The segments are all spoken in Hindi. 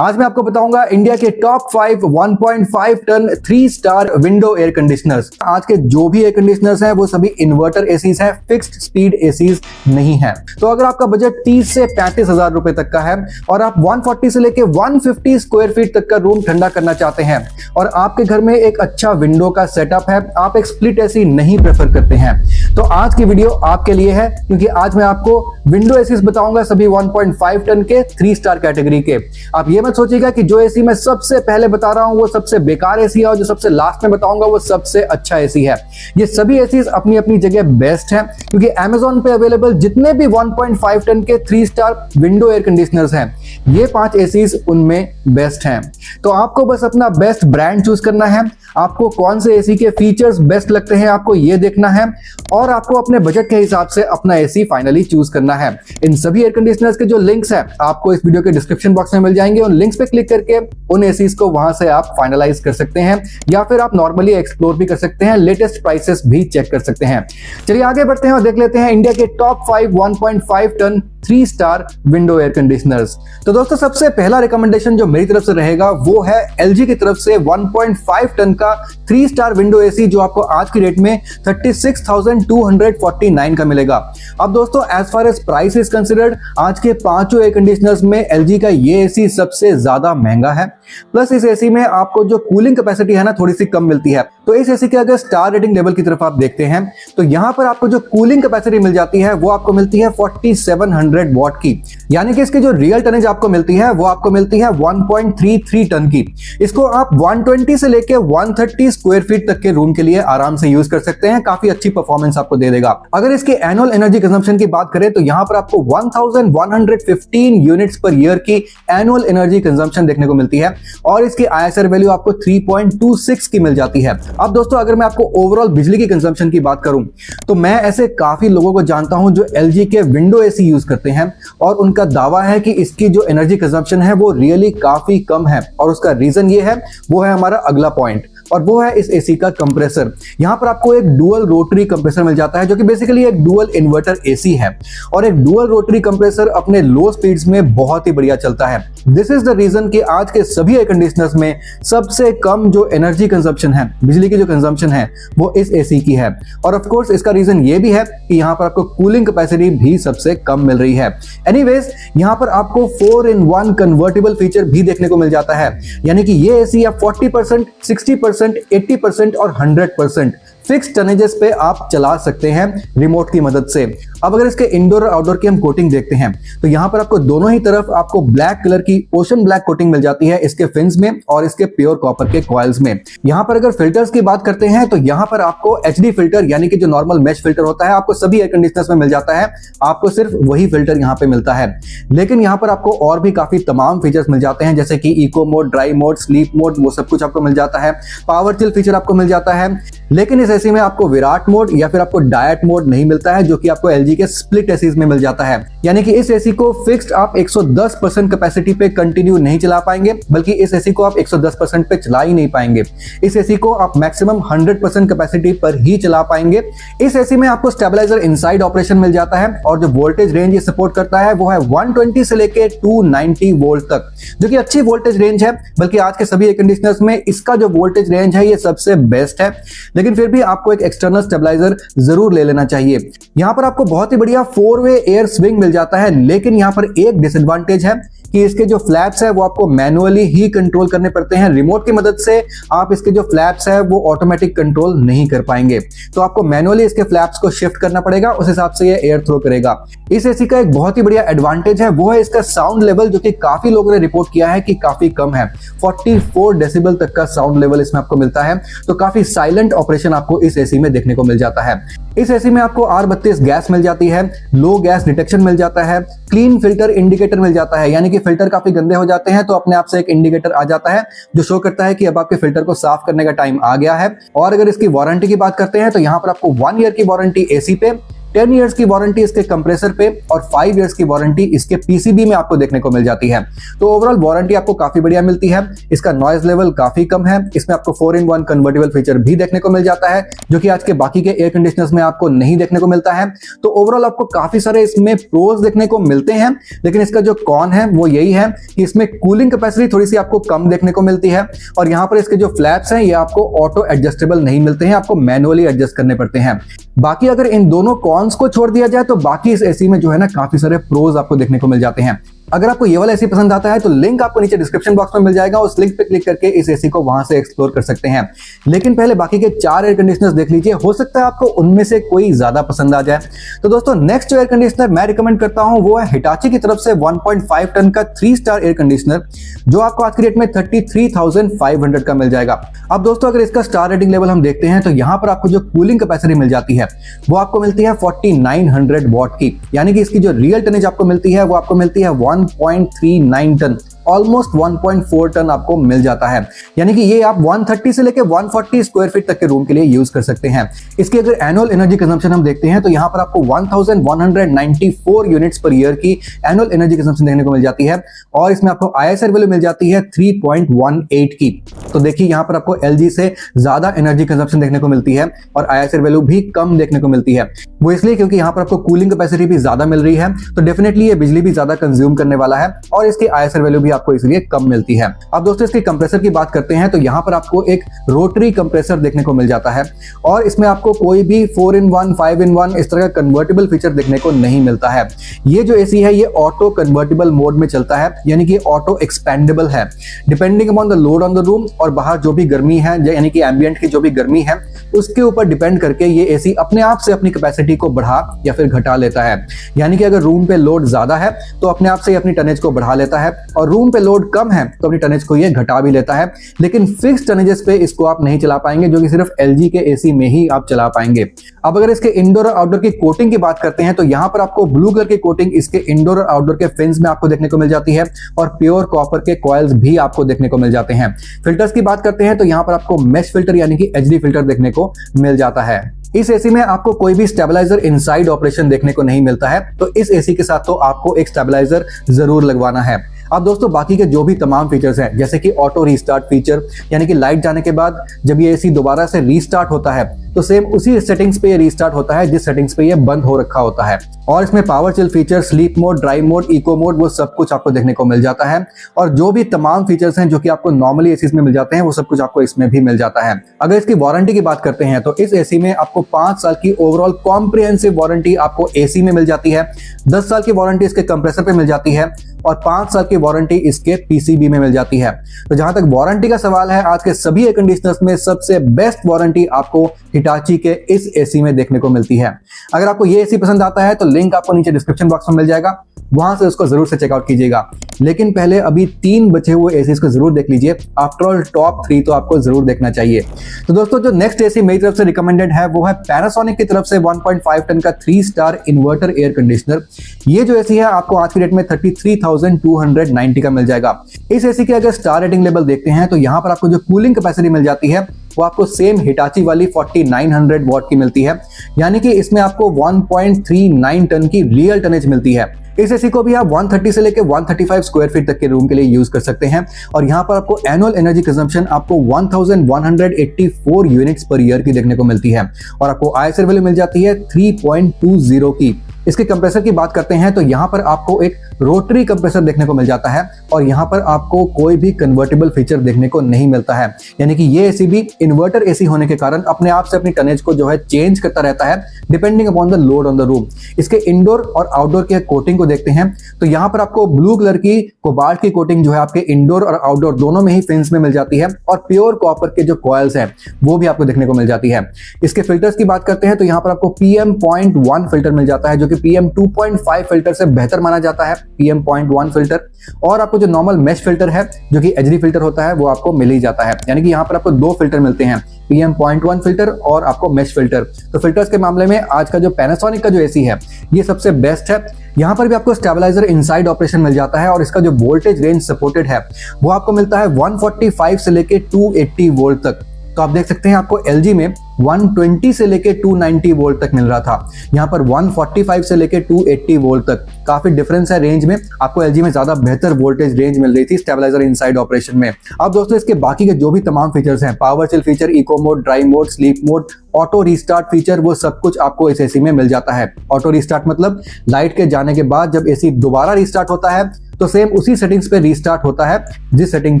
आज मैं आपको बताऊंगा इंडिया के top 5 1.5 ton 3 star window air conditioners. आज के जो भी एयर कंडीशनर्स हैं वो सभी इन्वर्टर एसीज हैं, फिक्स्ड स्पीड एसीज नहीं है। तो अगर आपका बजट 30 से 35 हजार रुपए तक का है और आप 140 से लेके 150 स्क्वायर फीट तक का रूम ठंडा करना चाहते हैं और आपके घर में एक अच्छा विंडो का सेटअप है, आप एक स्प्लिट एसी नहीं प्रेफर करते हैं, तो आज की वीडियो आपके लिए है। क्योंकि आज मैं आपको विंडो एसीज बताऊंगा सभी 1.5 टन के 3 स्टार कैटेगरी के। आप ये मत सोचिएगा कि जो एसी मैं सबसे पहले बता रहा हूं वो सबसे बेकार एसी है और जो सबसे लास्ट में बताऊंगा वो सबसे अच्छा एसी है। ये सभी एसीज अपनी अपनी जगह बेस्ट है, क्योंकि Amazon पे अवेलेबल जितने भी 1.5 टन के 3 स्टार विंडो एयर कंडीशनर्स हैं, ये 5 एसीज उनमें बेस्ट हैं। तो आपको बस अपना बेस्ट ब्रांड चूज करना है, आपको कौन से एसी के फीचर्स बेस्ट लगते हैं आपको ये देखना है और आपको अपने बजट के हिसाब से अपना एसी फाइनली चूज करना है। इन सभी एयर कंडीशनर्स के जो लिंक्स हैं आपको इस वीडियो के डिस्क्रिप्शन बॉक्स में मिल जाएंगे। उन लिंक्स पे क्लिक करके उन एसीज को वहां से आप फाइनलाइज कर सकते हैं या फिर आप नॉर्मली एक्सप्लोर भी कर सकते हैं, लेटेस्ट प्राइसेस भी चेक कर सकते हैं। चलिए आगे बढ़ते हैं और देख लेते हैं इंडिया के top 5 1.5 ton 3 star window air conditioners. तो दोस्तों सबसे पहला रिकमेंडेशन जो मेरी तरफ से रहेगा वो है LG की तरफ से 1.5 टन का 3 स्टार विंडो एसी, जो आपको आज की रेट में 36,249 का मिलेगा। अब दोस्तों as far as price is considered, आज के पांचों एयर कंडीशनर्स में LG का ये एसी सबसे ज्यादा महंगा है। प्लस इस एसी में आपको जो कूलिंग कैपेसिटी है ना थोड़ी सी कम मिलती है। तो इस एसी के अगर स्टार रेटिंग लेवल की तरफ आप देखते हैं तो यहां पर आपको जो कूलिंग कैपेसिटी मिल जाती है वो आपको मिलती है 4700 वॉट की, यानी कि इसकी जो रियल टनेज आपको मिलती है वो आपको मिलती है 1.33 टन की। इसको आप 120 से लेके 130 स्क्वायर फीट तक के रूम के लिए आराम से यूज कर सकते हैं, काफी अच्छी परफॉर्मेंस आपको दे देगा। अगर इसके एनुअल एनर्जी कंजम्पशन की बात करें तो यहां पर आपको 1115 यूनिट्स पर ईयर की एनुअल एनर्जी कंजम्पशन देखने को मिलती है और इसकी ISR वैल्यू आपको 3.26 की मिल जाती है। अब दोस्तों अगर मैं आपको ओवरऑल बिजली की कंजम्पशन की बात करूं तो मैं ऐसे काफी लोगों को जानता हूं जो LG के विंडो एसी यूज करते हैं और उनका दावा है कि इसकी जो एनर्जी कंजम्पशन है वो रियली काफी कम है। और उसका रीजन ये है, वो है हमारा अगला पॉइंट, और वो है इस एसी का कंप्रेसर। यहां पर आपको एक डुअल रोटरी कंप्रेसर मिल जाता है जो कि बेसिकली एक डुअल इन्वर्टर एसी है और एक डुअल रोटरी कंप्रेसर अपने लो स्पीड्स में बहुत ही बढ़िया चलता है। दिस इज द रीजन कि आज के सभी एयर कंडीशनर्स में सबसे कम जो एनर्जी कंजम्पशन है, बिजली की जो कंजम्पशन है, वो इस एसी की है। और ऑफ कोर्स इसका रीजन ये भी है कि यहां पर आपको कूलिंग कैपेसिटी भी सबसे कम मिल रही है। एनीवेज यहां पर आपको 4-in-1 कन्वर्टेबल फीचर भी देखने को मिल जाता है, यानी कि ये एसी आप 40%, 60%, 80% और 100% फिक्स टनेजेस पे आप चला सकते हैं रिमोट की मदद से। अब अगर इसके इंडोर और आउटडोर की हम कोटिंग देखते हैं तो यहां पर आपको दोनों ही तरफ आपको ब्लैक कलर की ओशन ब्लैक कोटिंग मिल जाती है इसके फिन्स में और इसके प्योर कॉपर के कॉइल्स में। यहां पर अगर फिल्टर्स की बात करते हैं तो यहां पर आपको HD फिल्टर यानी कि जो नॉर्मल मेश फिल्टर होता है आपको सभी एयर कंडीशनर्स में मिल जाता है, आपको सिर्फ वही फिल्टर यहां पे मिलता है। लेकिन यहां पर आपको और भी काफी तमाम फीचर्स मिल जाते हैं, जैसे कि eco mode, dry mode, sleep mode, वो सब कुछ आपको मिल जाता है। पावर चिल फीचर आपको मिल जाता है। लेकिन इस एसी में आपको विराट मोड या फिर आपको डायट मोड नहीं मिलता है, जो कि आपको LG के स्प्लिट एसीज में मिल जाता है। यानी कि इस एसी को फिक्स्ड आप 110% कैपेसिटी पे कंटिन्यू नहीं चला पाएंगे, बल्कि इस एसी को आप 110% पे चला ही नहीं पाएंगे। इस एसी को आप मैक्सिमम 100% कैपेसिटी पर ही चला पाएंगे। इस एसी में आपको स्टेबलाइजर इनसाइड ऑपरेशन मिल जाता है और जो वोल्टेज रेंज ये सपोर्ट करता है वो है 120 से लेके 290 वोल्ट तक, जो कि अच्छी वोल्टेज रेंज है। बल्कि आज के सभी एयर कंडीशनर्स में इसका जो वोल्टेज रेंज है ये सबसे बेस्ट है। लेकिन फिर भी आपको एक एक्सटर्नल स्टेबलाइजर जरूर ले लेना चाहिए। यहां पर आपको बहुत ही बढ़िया 4-वे एयर स्विंग मिल जाता है, लेकिन यहां पर एक डिसएडवांटेज है कि इसके जो फ्लैप्स है वो आपको मैनुअली ही कंट्रोल करने पड़ते हैं। रिमोट की मदद से आप इसके जो फ्लैप्स है वो ऑटोमेटिक कंट्रोल नहीं कर पाएंगे, तो आपको मैनुअली इसके फ्लैप्स को शिफ्ट करना पड़ेगा, उस हिसाब से ये एयर थ्रो करेगा। इस एसी का एक बहुत ही बढ़िया एडवांटेज है, वो है इसका साउंड लेवल, जो कि काफी लोगों ने रिपोर्ट किया है कि काफी कम है। 44 डेसिबल तक का साउंड लेवल इसमें आपको मिलता है, तो काफी साइलेंट ऑपरेशन आपको इस एसी में देखने को मिल जाता है। इस एसी में आपको R32 गैस मिल जाती है, लो गैस डिटेक्शन मिल जाता है, क्लीन फिल्टर इंडिकेटर मिल जाता है, यानी कि फिल्टर काफी गंदे हो जाते हैं तो अपने आप से एक इंडिकेटर आ जाता है जो शो करता है कि अब आपके फिल्टर को साफ करने का टाइम आ गया है। और अगर इसकी वारंटी की बात करते हैं तो यहां पर आपको 1 ईयर की वारंटी एसी पे, 10 इयर्स की वारंटी इसके कंप्रेसर पे और 5 इयर्स की वारंटी इसके पीसीबी में आपको देखने को मिल जाती है। तो ओवरऑल वारंटी आपको काफी बढ़िया मिलती है। इसका नॉइज लेवल काफी कम है। इसमें आपको 4-in-1 कन्वर्टेबल फीचर भी देखने को मिल जाता है, जो कि आज के बाकी के एयर कंडीशनर्स में आपको नहीं देखने को मिलता है। तो ओवरऑल आपको काफी सारे इसमें प्रोज देखने को मिलते हैं, लेकिन इसका जो कॉन है वो यही है कि इसमें कूलिंग कैपेसिटी थोड़ी सी आपको कम देखने को मिलती है, और यहाँ पर इसके जो फ्लैप्स हैं ये आपको ऑटो एडजस्टेबल नहीं मिलते हैं, आपको मैनुअली एडजस्ट करने पड़ते हैं। बाकी अगर इन दोनों कॉन्स को छोड़ दिया जाए तो बाकी इस एसी में जो है ना काफी सारे प्रोज आपको देखने को मिल जाते हैं। अगर आपको ये वाला एसी पसंद आता है तो लिंक आपको नीचे डिस्क्रिप्शन बॉक्स में मिल जाएगा, उस लिंक पे क्लिक करके इस एसी को वहां से एक्सप्लोर कर सकते हैं। लेकिन पहले बाकी के 4 एयर कंडीशनर्स देख लीजिए, हो सकता है आपको उनमें से कोई ज्यादा पसंद आ जाए। तो दोस्तों नेक्स्ट जो एयर कंडीशनर मैं रिकमेंड करता हूं वो है हिटाची की तरफ से 1.5 टन का 3 स्टार एयर कंडीशनर, जो आपको आज की डेट में 33,500 का मिल जाएगा। अब दोस्तों अगर इसका स्टार रेटिंग लेवल हम देखते हैं तो यहां पर आपको जो कूलिंग कैपेसिटी मिल जाती है वो आपको मिलती है 4900 वॉट की, यानी कि इसकी जो रियल टनेज आपको मिलती है वो आपको मिलती है 1.39 टन, ऑलमोस्ट 1.4 टन आपको मिल जाता है। यानी कि ये आप 130 से लेकर 140 स्क्वायर फीट तक के रूम के लिए यूज कर सकते हैं। इसकी अगर एनुअल एनर्जी कंजम्पशन हम देखते हैं तो यहाँ पर आपको 1194 यूनिट्स पर ईयर की एनुअल एनर्जी कंजम्पशन देखने को मिल जाती है, और इसमें आपको आईएसआर वैल्यू मिल जाती है 3.18 की। तो देखिए यहाँ पर आपको एलजी से ज्यादा एनर्जी कंजम्पशन देखने को मिलती है और आईएसआर वैल्यू भी कम देखने को मिलती है। वो इसलिए क्योंकि यहाँ पर आपको कूलिंग कैपेसिटी भी ज्यादा मिल रही है, तो डेफिनेटली ये बिजली भी ज्यादा कंज्यूम करने वाला है, और इसकी आईएसआर वैल्यू भी आपको इसलिए कम मिलती है। अब दोस्तों इसके कंप्रेसर की बात करते हैं तो यहाँ पर आपको एक रोटरी कंप्रेसर देखने को मिल जाता है, और इसमें आपको कोई भी 4-in-1 5-in-1 इस तरह का कन्वर्टेबल फीचर देखने को नहीं मिलता है। ये जो एसी है ये ऑटो कन्वर्टेबल मोड में चलता है, यानी कि ऑटो एक्सपेंडेबल है। Depending upon the load on the room और बाहर जो भी गर्मी है, यानी कि एम्बिएंट की जो भी गर्मी है उसके ऊपर डिपेंड करके ये एसी अपने आप से अपनी कैपेसिटी को बढ़ा या फिर घटा लेता है। यानी कि अगर रूम पे लोड ज्यादा है तो अपने आप से अपनी टनेज को बढ़ा लेता है, और रूम पे लोड कम है तो अपनी टनेज को ये घटा भी लेता है। लेकिन फिक्स टनेजेस पे इसको आप नहीं चला पाएंगे, जो कि सिर्फ एलजी के एसी में ही आप चला पाएंगे। अब अगर इसके इंडोर और आउटडोर की कोटिंग की बात करते हैं तो यहाँ पर आपको ब्लू कलर की कोटिंग इसके इंडोर और आउटडोर के फिन्स में आपको देखने को मिल जाती है, और प्योर कॉपर के कॉइल्स भी आपको देखने को मिल जाते हैं। फिल्टर्स की बात करते हैं तो यहाँ पर आपको मेश फिल्टर यानी कि एचडी फिल्टर देखने को मिल जाता है। इस एसी में आपको कोई भी स्टेबलाइजर इनसाइड ऑपरेशन देखने को नहीं मिलता है, तो इस एसी के साथ तो आपको एक स्टेबलाइजर जरूर लगवाना है। अब दोस्तों बाकी के जो भी तमाम फीचर्स हैं, जैसे कि ऑटो रीस्टार्ट फीचर, यानी कि लाइट जाने के बाद जब ये एसी दोबारा से रीस्टार्ट होता है तो सेम उसी सेटिंग्स पे ये रीस्टार्ट होता है जिस सेटिंग्स पे ये बंद हो रखा होता है। और इसमें power chill feature, sleep mode, drive mode, eco mode, वो सब कुछ आपको देखने को मिल जाता है। और जो भी तमाम फीचर्स हैं जो कि आपको नॉर्मली एसीज में मिल जाते हैं वो सब कुछ आपको इसमें भी मिल जाता है। अगर इसकी वारंटी की बात करते हैं तो इस एसी में आपको 5 साल की ओवरऑल कॉम्प्रिहेंसिव वारंटी आपको एसी में मिल जाती है, 10 साल की वारंटी इसके कंप्रेसर पे मिल जाती है, और 5 साल की वारंटी इसके पीसीबी में मिल जाती है। तो जहां तक वारंटी का सवाल है, आज के सभी एयर कंडीशनर्स में सबसे बेस्ट वारंटी आपको हिटाची के इस एसी में देखने को मिलती है। अगर आपको ये एसी पसंद आता है तो लिंक आपको नीचे डिस्क्रिप्शन बॉक्स में मिल जाएगा, वहां से उसको जरूर से चेकआउट कीजिएगा। लेकिन पहले अभी 3 बचे हुए एसीज को जरूर देख लीजिए। आफ्टर ऑल टॉप 3 तो आपको जरूर देखना चाहिए। तो दोस्तों जो नेक्स्ट एसी मेरी तरफ से रिकमेंडेड है वो है पैनासोनिक की तरफ से 1.5 टन का 3 स्टार इन्वर्टर एयर कंडीशनर। ये जो एसी है आपको आज की डेट में 33,290 का मिल जाएगा। इस एसी के अगर स्टार रेटिंग लेवल देखते हैं तो यहाँ पर आपको जो कूलिंग कैपेसिटी मिल जाती है वो आपको सेम हिटाची वाली 4900 वॉट की मिलती है, यानी कि इसमें आपको 1.39 टन की रियल टनेज मिलती है। इस एसी को भी आप 130 से लेकर 135 स्क्वायर फीट तक के रूम के लिए यूज कर सकते हैं, और यहाँ पर आपको एनुअल एनर्जी कंजम्पशन आपको 1184 यूनिट्स पर ईयर की देखने को मिलती है, और आपको आईएसआर वैल्यू मिल जाती है 3.20 की। इसके कंप्रेसर की बात करते हैं तो यहाँ पर आपको एक रोटरी कंप्रेसर देखने को मिल जाता है, और यहाँ पर आपको कोई भी कन्वर्टेबल फीचर देखने को नहीं मिलता है। यानी कि ये एसी भी इन्वर्टर एसी होने के कारण अपने आप से अपनी टनेज को जो है चेंज करता रहता है depending upon the load on the room. इसके इंडोर और आउटडोर के कोटिंग को देखते हैं तो यहाँ पर आपको ब्लू कलर की कोबाल्ट की कोटिंग जो है आपके इंडोर और आउटडोर दोनों में ही फिन्स में मिल जाती है, और प्योर कॉपर के जो कॉइल्स हैं वो भी आपको देखने को मिल जाती है। इसके फिल्टर्स की बात करते हैं तो यहाँ पर आपको PM.1 फिल्टर मिल जाता है, जो कि PM2.5 फिल्टर से बेहतर माना जाता है, PM.1 फिल्टर। और आपको जो नॉर्मल मेश फिल्टर है जो कि एचडी फिल्टर होता है वो आपको मिल ही जाता है। यानी कि यहाँ पर आपको 2 फिल्टर मिलते हैं, PM.1 फिल्टर और आपको मेश फिल्टर। तो फिल्टर्स के मामले में आज का जो पैनासोनिक का जो एसी है ये सबसे बेस्ट है। यहाँ पर भी आपको स्टेबलाइजर इनसाइड ऑपरेशन मिल जाता है, और इसका जो वोल्टेज रेंज सपोर्टेड है वो आपको मिलता है 145 से लेके 280 वोल्ट तक। तो आप देख सकते हैं आपको एलजी में 120 से लेके 290 वोल्ट तक मिल रहा था। यहाँ पर 145 से लेके 280 वोल्ट तक काफी डिफरेंस है रेंज में। आपको एलजी में ज्यादा बेहतर वोल्टेज रेंज मिल रही थी स्टेबलाइजर इनसाइड ऑपरेशन में। अब दोस्तों इसके बाकी के जो भी तमाम फीचर्स हैं, power chill feature, eco mode, dry mode, sleep mode, auto restart feature, वो सब कुछ आपको इस एसी में मिल जाता है। ऑटो रीस्टार्ट मतलब लाइट के जाने के बाद जब एसी दोबारा रीस्टार्ट होता है तो सेम उसी सेटिंग्स पे रीस्टार्ट होता है जिस सेटिंग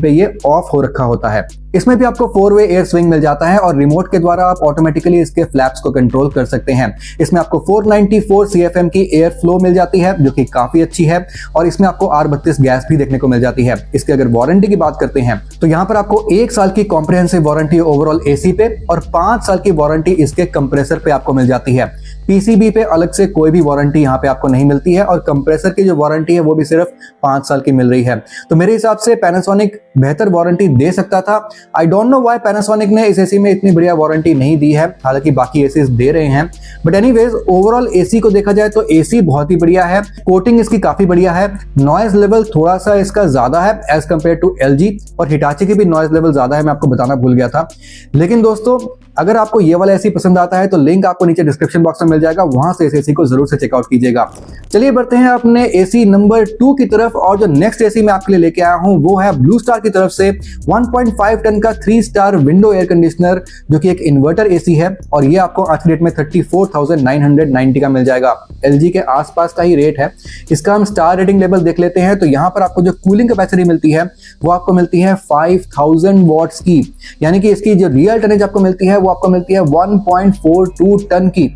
पे ये ऑफ हो रखा होता है। इसमें भी आपको 4-वे एयर स्विंग मिल जाता है और रिमोट के द्वारा आप ऑटोमेटिकली इसके फ्लैप्स को कंट्रोल कर सकते हैं। इसमें आपको 494 CFM की एयर फ्लो मिल जाती है जो कि काफी अच्छी है और इसमें आपको R32 गैस भी देखने को मिल जाती है। इसके अगर वारंटी की बात करते हैं तो यहाँ पर आपको 1 साल की कॉम्प्रिहेंसिव वारंटी ओवरऑल एसी पे और 5 साल की वारंटी इसके कंप्रेसर पे आपको मिल जाती है। पीसीबी पे अलग से कोई भी वारंटी यहाँ पे आपको नहीं मिलती है और कंप्रेसर की जो वारंटी है वो भी सिर्फ 5 साल की मिल रही है। तो मेरे हिसाब से पैनासोनिक बेहतर वारंटी दे सकता था। I don't know why Panasonic ने इस एसी में इतनी बढ़िया वारंटी नहीं दी है, हालांकि बाकी एसी दे रहे हैं। बट एनीवेज ओवरऑल एसी को देखा जाए तो एसी बहुत ही बढ़िया है, कोटिंग इसकी काफी बढ़िया है, नॉइज लेवल थोड़ा सा इसका ज्यादा है एज कंपेयर टू एलजी और हिटाची की भी नॉइज लेवल ज्यादा है, मैं आपको बताना भूल गया था। लेकिन दोस्तों अगर आपको ये वाला एसी पसंद आता है तो लिंक आपको नीचे डिस्क्रिप्शन बॉक्स में मिल जाएगा, वहां से इस एसी को जरूर से चेकआउट कीजिएगा। चलिए बढ़ते हैं अपने एसी नंबर 2 की तरफ और जो नेक्स्ट एसी मैं आपके लिए लेके आया हूं वो है ब्लू स्टार की तरफ से 1.5 टन का 3 स्टार विंडो एयर कंडीशनर जो कि एक इन्वर्टर एसी है और ये आपको आज की डेट में 34,990 का मिल जाएगा। एलजी के आसपास का ही रेट है। इसका हम स्टार रेटिंग लेवल देख लेते हैं तो यहाँ पर आपको जो कूलिंग कैपेसिटी मिलती है वो आपको मिलती है 5000 वॉट्स की, यानी कि इसकी जो रियल टनेज आपको मिलती है वो आपको मिलती है 1.42 टन की।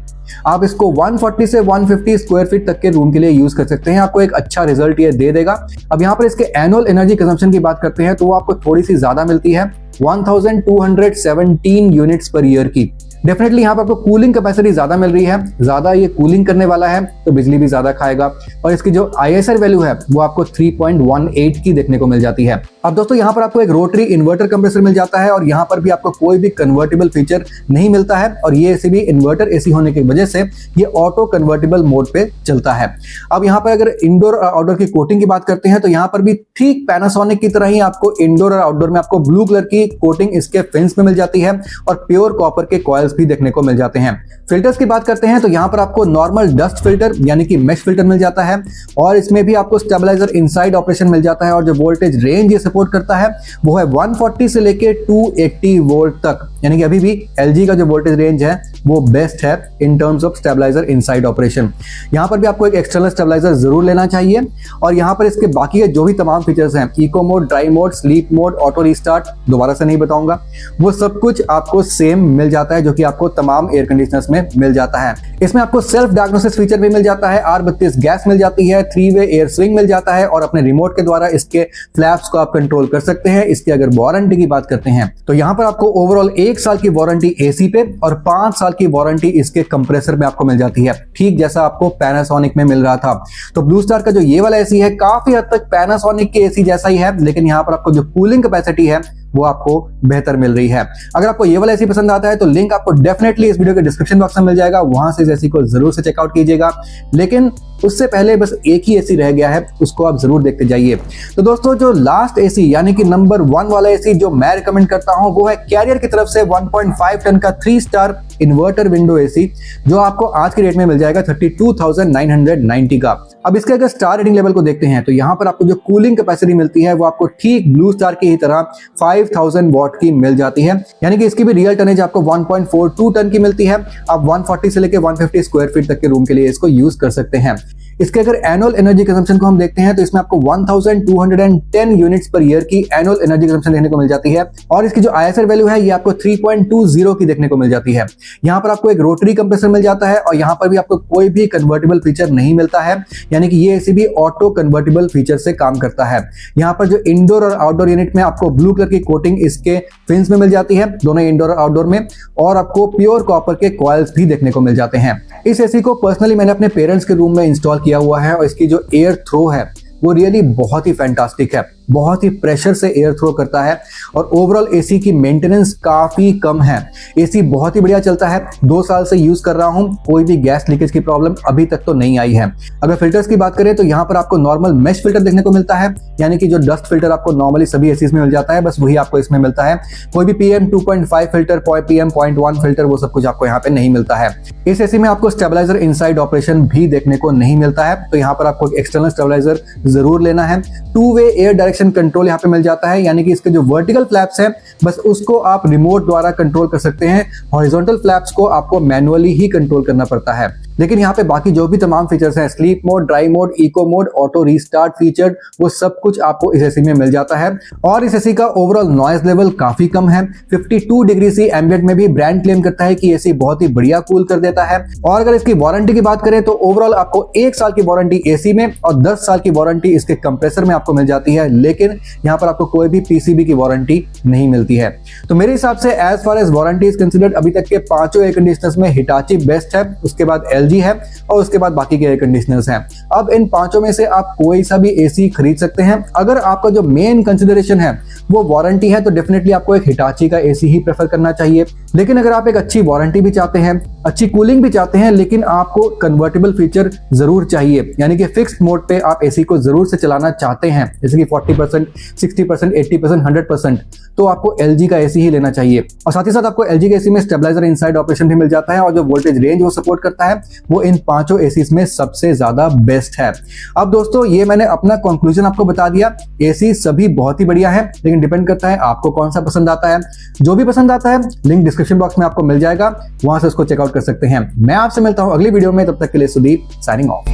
आप इसको 140 से 150 स्क्वायर फीट तक के रूम के लिए यूज कर सकते हैं, आपको एक अच्छा रिजल्ट ये दे देगा। अब यहाँ पर इसके एनुअल एनर्जी कंजम्पशन की बात करते हैं तो वो आपको थोड़ी सी ज्यादा मिलती है, 1217 यूनिट्स पर ईयर की। डेफिनेटली यहाँ पर आपको कूलिंग कैपेसिटी ज्यादा मिल रही है, ज्यादा ये कूलिंग करने वाला है तो बिजली भी ज्यादा खाएगा और इसकी जो ISR वैल्यू है वो आपको 3.18 की देखने को मिल जाती है। अब दोस्तों यहाँ पर आपको एक रोटरी इन्वर्टर कंप्रेसर मिल जाता है और यहाँ पर भी आपको कोई भी कन्वर्टेबल फीचर नहीं मिलता है और ये एसी भी इन्वर्टर एसी होने की वजह से ये ऑटो कन्वर्टेबल मोड पे चलता है। अब यहाँ पर अगर इंडोर और आउटडोर की कोटिंग की बात करते हैं तो यहाँ पर भी ठीक पैनासोनिक की तरह ही आपको इंडोर और आउटडोर में आपको ब्लू कलर की कोटिंग इसके फिन्स में मिल जाती है और प्योर कॉपर के कॉइल्स भी देखने को मिल जाते हैं। फिल्टर्स की बात करते हैं तो यहाँ पर आपको नॉर्मल डस्ट फिल्टर यानी कि मेश फिल्टर मिल जाता है और इसमें भी आपको स्टेबलाइजर इनसाइड ऑपरेशन मिल जाता है और जो वोल्टेज रेंज ये सपोर्ट करता है वो है 140 से लेके 280 वोल्ट तक, यानी कि अभी भी एलजी का जो वोल्टेज रेंज है वो बेस्ट है in terms of stabiliser inside operation. यहाँ पर भी आपको एक एक्सटर्नल स्टेबलाइजर जरूर लेना चाहिए और यहाँ पर इसके बाकी के जो भी तमाम फीचर्स हैं, eco mode, dry mode, sleep mode, auto restart, दोबारा से नहीं बताऊंगा, वो सब कुछ आपको सेम मिल जाता है जो कि आपको तमाम एयर कंडीशनर्स में मिल जाता है। इसमें आपको सेल्फ डायग्नोसिस फीचर भी मिल जाता है, R32 गैस मिल जाती है, 3-वे एयर स्विंग मिल जाता है और अपने रिमोट के द्वारा इसके फ्लैप्स को आप कंट्रोल कर सकते हैं। इसकी अगर वारंटी की बात करते हैं तो यहाँ पर आपको ओवरऑल 1 साल की वारंटी एसी पे और 5 साल की वारंटी इसके कंप्रेसर में आपको मिल जाती है, ठीक जैसा आपको पैनासोनिक में मिल रहा था। तो ब्लू स्टार का जो ये वाला एसी है काफी हद तक पैनासोनिक के एसी जैसा ही है, लेकिन यहाँ पर आपको जो कूलिंग कैपेसिटी है वो आपको बेहतर मिल रही है। अगर आपको ये वाला एसी पसंद आता है तो लिंक आपको डेफिनेटली इस वीडियो के डिस्क्रिप्शन बॉक्स में मिल जाएगा, वहां से इस एसी को जरूर से चेकआउट कीजिएगा। लेकिन उससे पहले बस एक ही एसी रह गया है, उसको आप जरूर देखते जाइए। तो दोस्तों जो लास्ट एसी यानी कि नंबर 1 वाला एसी जो मैं रिकमेंड करता हूं वो है कैरियर की तरफ से 1.5 टन का 3 स्टार इन्वर्टर विंडो एसी जो आपको आज की डेट में मिल जाएगा 32,990 का। अब इसके अगर स्टार रेटिंग लेवल को देखते हैं तो यहाँ पर आपको जो कूलिंग कैपेसिटी मिलती है वो आपको ठीक ब्लू स्टार की ही तरह 5000 वॉट की मिल जाती है, यानी कि इसकी भी रियल टनेज आपको 1.42 टन की मिलती है। आप 140 से लेकर 150 स्क्वायर फीट तक के रूम के लिए इसको यूज कर सकते हैं। इसके अगर एनुअल एनर्जी कंजम्पशन को हम देखते हैं तो इसमें आपको 1210 यूनिट्स पर ईयर की एनुअल एनर्जी कंजम्पशन देखने को मिल जाती है और इसकी जो ISR वैल्यू है ये आपको 3.20 की देखने को मिल जाती है। यहाँ पर आपको एक रोटरी कंप्रेसर मिल जाता है और यहाँ पर भी आपको कोई भी कन्वर्टेबल फीचर नहीं मिलता है, यानी कि ये एसी भी ऑटो कन्वर्टेबल फीचर से काम करता है। यहाँ पर जो इंडोर और आउटडोर यूनिट में आपको ब्लू कलर की कोटिंग इसके फिन्स में मिल जाती है, दोनों इंडोर और आउटडोर में, और आपको प्योर कॉपर के कॉइल्स भी देखने को मिल जाते हैं। इस एसी को पर्सनली मैंने अपने पेरेंट्स के रूम में इंस्टॉल किया हुआ है और इसकी जो एयर थ्रो है वो रियली बहुत ही फैंटास्टिक है। बहुत ही प्रेशर से एयर थ्रो करता है और ओवरऑल एसी की मेंटेनेंस काफी कम है। एसी बहुत ही बढ़िया चलता है, 2 साल से यूज कर रहा हूं, कोई भी गैस लीकेज की प्रॉब्लम अभी तक तो नहीं आई है। अगर फिल्टर्स की बात करें तो यहाँ पर आपको नॉर्मल मेश फिल्टर देखने को मिलता है, यानी कि जो डस्ट फिल्टर आपको नॉर्मली सभी एसीज में मिल जाता है, बस वही आपको इसमें मिलता है। कोई भी PM 2.5 फिल्टर, PM 0.1 फिल्टर, वो सब कुछ आपको यहाँ पे नहीं मिलता है। इस एसी में आपको स्टेबलाइजर इनसाइड ऑपरेशन भी देखने को नहीं मिलता है, तो यहाँ पर आपको एक्सटर्नल स्टेबलाइजर जरूर लेना है। 2-वे एयर डायरेक्शन कंट्रोल यहाँ पे मिल जाता है, यानी कि इसके जो वर्टिकल फ्लैप्स हैं बस उसको आप रिमोट द्वारा कंट्रोल कर सकते हैं, हॉरिजॉन्टल फ्लैप्स को आपको मैनुअली ही कंट्रोल करना पड़ता है। लेकिन यहाँ पे बाकी जो भी तमाम फीचर्स हैं, sleep mode, dry mode, eco mode, auto restart feature, वो सब कुछ आपको इस एसी में मिल जाता है। और इस एसी का ओवरऑल नॉइज लेवल काफी कम है, 52 डिग्री सी एम्बिएंट में भी ब्रांड क्लेम करता है कि एसी बहुत ही बढ़िया कूल कर देता है। और अगर इसकी वारंटी की बात करें तो ओवरऑल आपको 1 साल की वारंटी एसी में और 10 साल की वारंटी इसके कंप्रेसर में आपको मिल जाती है, लेकिन यहाँ पर आपको कोई भी पीसीबी की वारंटी नहीं मिलती है। तो मेरे हिसाब से as far as warranty is considered अभी तक के 5 एयर कंडीशनर्स में हिटाची बेस्ट है, उसके बाद LG है और उसके बाद बाकी के एयर कंडीशनर्स हैं। अब इन 5 में से आप कोई सा भी एसी खरीद सकते हैं। अगर आपका जो मेन कंसिडरेशन है वो वारंटी है तो डेफिनेटली आपको एक हिटाची का एसी ही प्रेफर करना चाहिए। लेकिन अगर आप एक अच्छी वारंटी भी चाहते हैं, अच्छी कूलिंग भी चाहते हैं, लेकिन आपको कन्वर्टेबल फीचर जरूर चाहिए, यानी कि फिक्स्ड मोड पे आप एसी को जरूर से चलाना चाहते हैं, जैसे कि 40%, 60%, 80%, 100%, तो आपको LG का एसी ही लेना चाहिए। और साथ ही साथ आपको LG के एसी में स्टेबलाइजर इनसाइड ऑपरेशन भी मिल जाता है और जो वोल्टेज रेंज वो सपोर्ट करता है वो इन 5 एसीज में सबसे ज्यादा बेस्ट है। अब दोस्तों ये मैंने अपना कंक्लूजन आपको बता दिया, एसी सभी बहुत ही बढ़िया है, लेकिन डिपेंड करता है आपको कौन सा पसंद आता है। जो भी पसंद आता है लिंक डिस्क्रिप्शन बॉक्स में आपको मिल जाएगा, वहां से उसको चेकआउट कर सकते हैं। मैं आपसे मिलता हूं अगली वीडियो में, तब तक के लिए सुदीप साइनिंग ऑफ।